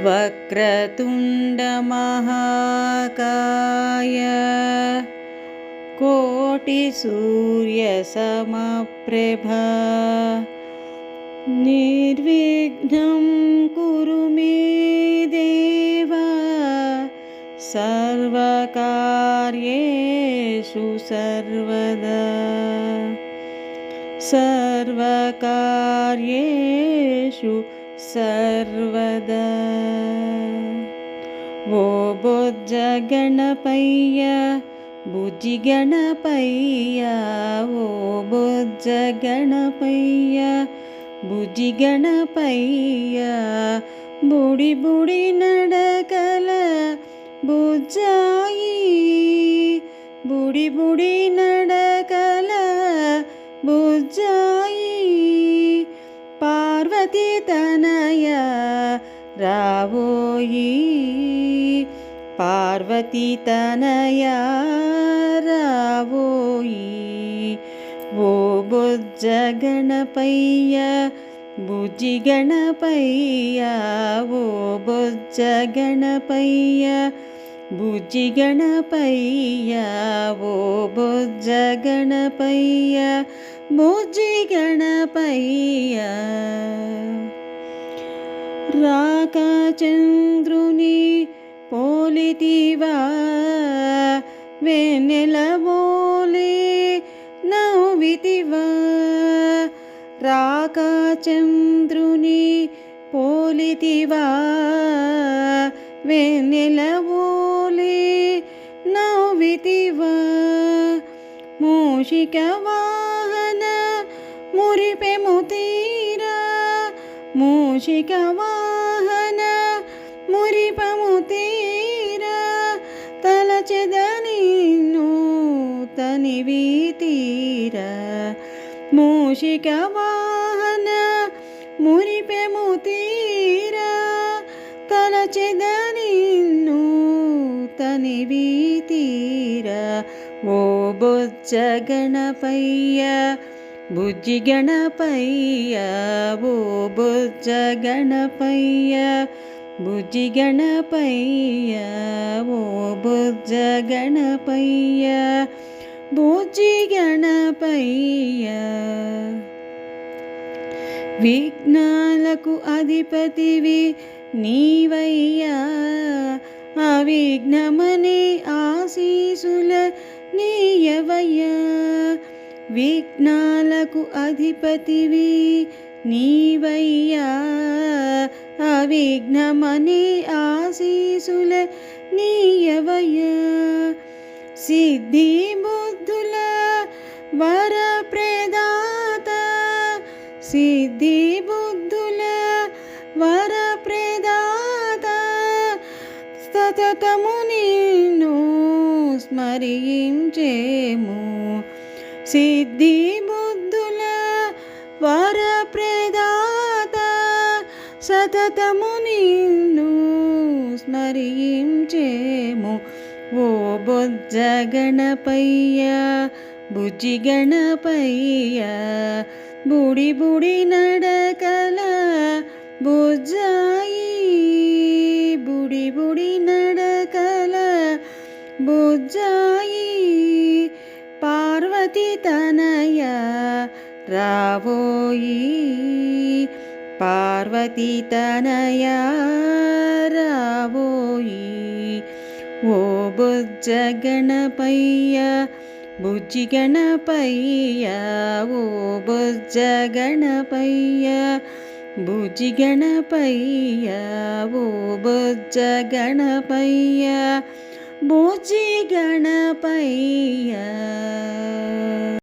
वक्रतुण्डमहाकाय कोटिसूर्यसमप्रभा निर्विघ्नं कुरु मे देव सर्वकार्येषु सर्वदा सर्वकार्येषु सर्वदा। ओ बोज्जगणपय्य बुज्जिगणपय्य ओ बोज्जगणपय्य बुज्जिगणपय्य बुडि बुडि नडकल बुज्जायि बुडि बुडि नडकल बुज्जायि पार्वती तनया रावोयि पार्वती तनया रावोयि। ओ बोज्जगणपय्य बुज्जिगणपय्य ओ बोज्जगणपय्य बुज्जिगणपय्य ओ बोज्जगणपय्य बुज्जिगणपय्य। రాకచంద్రుని పోలితివా వెన్నెలవోలే నవ్వితివా రాకచంద్రుని పోలితివా వెన్నెలవోలే నవ్వితివా మూషిక వాహన మురిపెము తీరా మూషిక వాహన మురిపము తీరా తలచెద నిన్ను తనివి తీరా మూషిక వాహన మురిపెము తీరా తలచెద నిన్ను తనివి తీరా। ఓ బొజ్జగణపయ్య బుజ్జిగణపయ్య ఓ బొజ్జగణపయ్య బుజ్జిగణపయ్య ఓ బొజ్జగణపయ్య బుజ్జిగణపయ్య। విఘ్నాలకు అధిపతివి నీవయ్యా అవిఘ్నమనే ఆశీసుల నీయవయ్యా విఘ్నాలకు అధిపతివి నీవయ్యా అవిఘ్నమనే ఆశీసుల నీయవయ్యా సిద్ధి బుద్ధుల వరప్రదాత సిద్ధి బుద్ధుల వరప్రదాత సతతము నిన్ను స్మరించేము సిద్ధి బుద్ధుల వరప్రదాత సతతము నిన్ను స్మరించేము। ఓ బొజ్జగణపయ్య బుజ్జిగణపయ్య బుడి బుడి నడకల బుజ్జాయి బుడి బుడి నడకల బుజ్జాయి పార్వతి తనయా రావోయి పార్వతి తనయా రావోయి। ఓ బొజ్జగణపయ్య బుజ్జిగణపయ్య ఓ బొజ్జగణపయ్య బుజ్జిగణపయ్య ఓ బొజ్జగణపయ్య బుజ్జిగణపయ్య।